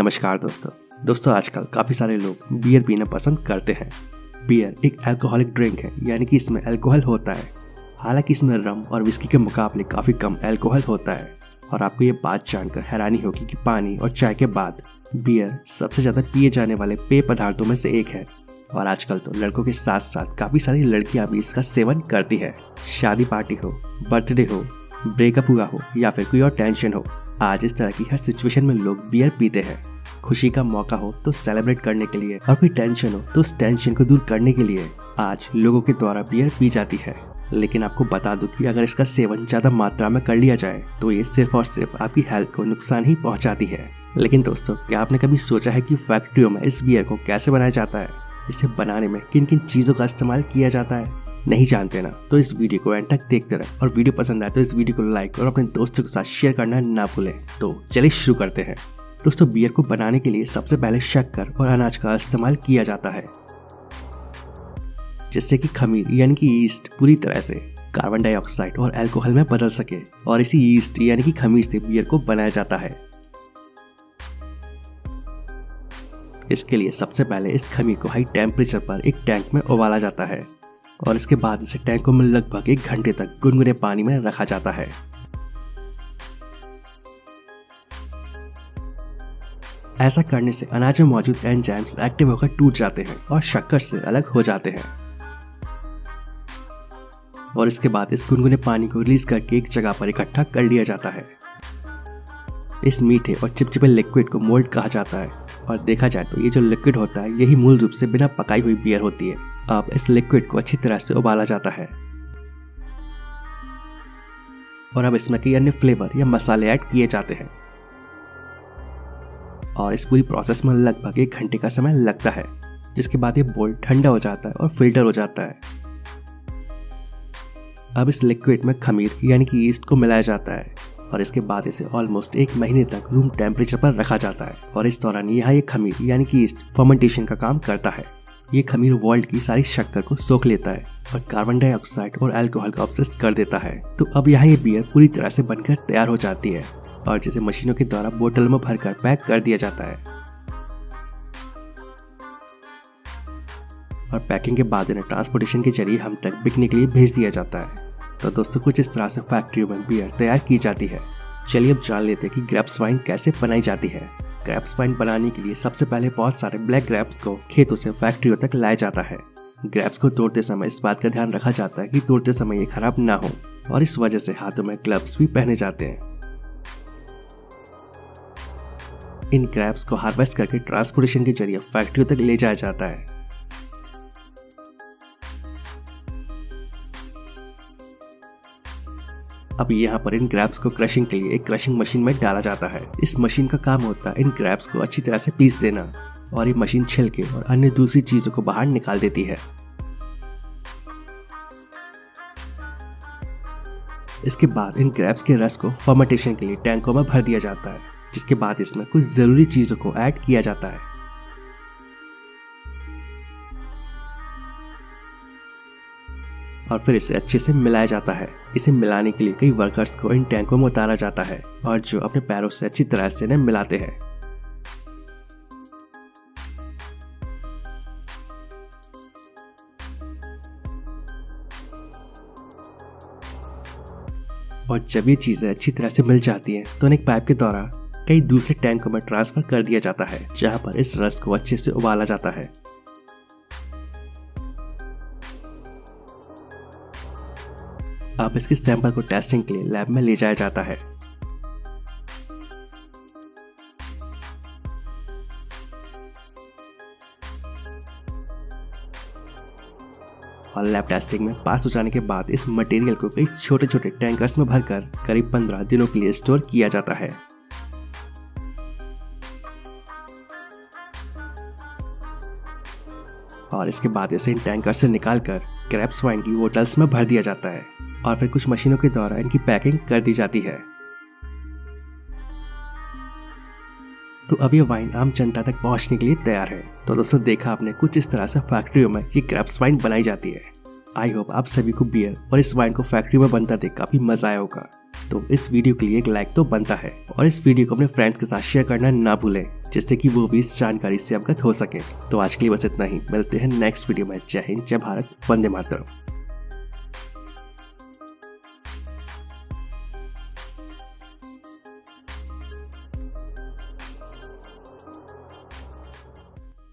नमस्कार दोस्तों आजकल काफ़ी सारे लोग बियर पीना पसंद करते हैं। बियर एक अल्कोहलिक ड्रिंक है, यानी कि इसमें अल्कोहल होता है। हालांकि इसमें रम और विस्की के मुकाबले काफ़ी कम अल्कोहल होता है। और आपको ये बात जानकर हैरानी होगी कि पानी और चाय के बाद बियर सबसे ज़्यादा पिए जाने वाले पेय पदार्थों में से एक है। और आजकल तो लड़कों के साथ साथ काफ़ी सारी लड़कियाँ भी इसका सेवन करती है। शादी पार्टी हो, बर्थडे हो, ब्रेकअप हुआ हो या फिर कोई और टेंशन हो, आज इस तरह की हर सिचुएशन में लोग बियर पीते हैं। खुशी का मौका हो तो सेलिब्रेट करने के लिए और कोई टेंशन हो तो उस टेंशन को दूर करने के लिए आज लोगों के द्वारा बियर पी जाती है। लेकिन आपको बता दूं कि अगर इसका सेवन ज़्यादा मात्रा में कर लिया जाए तो ये सिर्फ और सिर्फ आपकी हेल्थ को नुकसान ही पहुंचाती है। लेकिन दोस्तों, क्या आपने कभी सोचा है कि फैक्ट्रियों में इस बियर को कैसे बनाया जाता है? इसे बनाने में किन किन चीज़ों का इस्तेमाल किया जाता है? नहीं जानते ना? तो इस वीडियो को एंड तक देखते रहें और वीडियो पसंद आए तो इस वीडियो को लाइक और अपने दोस्तों के साथ शेयर करना ना भूलें। तो चलिए शुरू करते हैं। दोस्तों, बियर को बनाने के लिए सबसे पहले शक्कर और अनाज का इस्तेमाल किया जाता है, जिससे कि खमीर यानी कि ईस्ट पूरी तरह से कार्बन डाइऑक्साइड और अल्कोहल में बदल सके और इसी ईस्ट यानी कि खमीर से बियर को बनाया जाता है। इसके लिए सबसे पहले इस खमीर को हाई टेम्परेचर पर एक टैंक में उबाला जाता है और इसके बाद इसे टैंकों में लगभग 1 घंटे तक गुनगुने पानी में रखा जाता है। ऐसा करने से अनाज में मौजूद एंजाइम्स एक्टिव होकर टूट जाते हैं और शक्कर से अलग हो जाते हैं। और इसके बाद इस गुनगुने पानी को रिलीज करके एक जगह पर इकट्ठा कर लिया जाता है। इस मीठे और चिपचिपे लिक्विड को मोल्ड कहा जाता है और देखा जाए तो ये जो लिक्विड होता है यही मूल रूप से बिना पकाई हुई बियर होती है। अब इस लिक्विड को अच्छी तरह से उबाला जाता है और अब इसमें कई अन्य फ्लेवर या मसाले ऐड किए जाते हैं और इस पूरी प्रोसेस में लगभग 1 घंटे का समय लगता है, जिसके बाद ये बोल ठंडा हो जाता है और फिल्टर हो जाता है। अब इस लिक्विड में खमीर यानी कि ईस्ट को मिलाया जाता है और इसके बाद इसे ऑलमोस्ट 1 महीने तक रूम टेम्परेचर पर रखा जाता है और इस दौरान यहाँ ये खमीर यानी कि ईस्ट फर्मेंटेशन का काम करता है। ये खमीर वर्ल्ड की सारी शक्कर को सोख लेता है और कार्बन डाइऑक्साइड और अल्कोहल को ऑब्सेस कर देता है। तो अब यहाँ ये बियर पूरी तरह से बनकर तैयार हो जाती है और जिसे मशीनों के द्वारा बोतल में भरकर पैक कर दिया जाता है और पैकिंग के बाद इन्हें ट्रांसपोर्टेशन के जरिए हम तक बिकने के लिए भेज दिया जाता है। तो दोस्तों, कुछ इस तरह से फैक्ट्रियों में बियर तैयार की जाती है। चलिए अब जान लेते हैं कि ग्रेप्स वाइन कैसे बनाई जाती है। ग्रेप्स वाइन बनाने के लिए सबसे पहले बहुत सारे ब्लैक ग्रेप्स को खेतों से फैक्ट्रियों तक लाया जाता है। ग्रेप्स को तोड़ते समय इस बात का ध्यान रखा जाता है कि तोड़ते समय ये खराब ना हो और इस वजह से हाथों में ग्लव्स भी पहने जाते हैं। इन ग्रेप्स को हार्वेस्ट करके ट्रांसपोर्टेशन के जरिए फैक्ट्रियों तक ले जाया जाता है। अब यहाँ पर इन ग्रेप्स को क्रशिंग के लिए एक क्रशिंग मशीन में डाला जाता है। इस मशीन का काम होता है इन ग्रेप्स को अच्छी तरह से पीस देना और ये मशीन छिलके और अन्य दूसरी चीजों को बाहर निकाल देती है। इसके बाद इन ग्रेप्स के रस को फर्मेंटेशन के लिए टैंकों में भर दिया जाता है, जिसके बाद इसमें कुछ जरूरी चीजों को ऐड किया जाता है। और फिर इसे अच्छे से मिलाया जाता है। इसे मिलाने के लिए कई वर्कर्स को इन टैंकों में उतारा जाता है और जो अपने पैरों से अच्छी तरह से इन्हें मिलाते हैं। और जब ये चीजें अच्छी तरह से मिल जाती हैं तो एक पाइप के द्वारा कई दूसरे टैंकों में ट्रांसफर कर दिया जाता है, जहां पर इस रस को अच्छे से उबाला जाता है। अब इसके सैंपल को टेस्टिंग के लिए लैब में ले जाया जाता है और लैब टेस्टिंग में पास हो जाने के बाद इस मटेरियल को कई छोटे छोटे टैंकर्स में भरकर करीब 15 दिनों के लिए स्टोर किया जाता है। और इसके बाद इसे इन टैंकर से निकालकर ग्रेप्स वाइन की बोतल्स में भर दिया जाता है और फिर कुछ मशीनों के द्वारा इनकी पैकिंग कर दी जाती है। तो अब ये वाइन आम जनता तक पहुंचने के लिए तैयार है। तो दोस्तों, देखा आपने कुछ इस तरह से फैक्ट्रियों में ये ग्रेप्स वाइन बनाई जाती है। आई होप आप सभी को बियर और इस वाइन को फैक्ट्री में बनता देख काफी मजा आया होगा। तो इस वीडियो के लिए एक लाइक तो बनता है और इस वीडियो को अपने फ्रेंड्स के साथ शेयर करना ना भूलें, जिससे कि वो भी इस जानकारी से अवगत हो सके। तो आज के लिए बस इतना ही, मिलते हैं नेक्स्ट वीडियो में। जय हिंद, जय भारत, वंदे मातरम।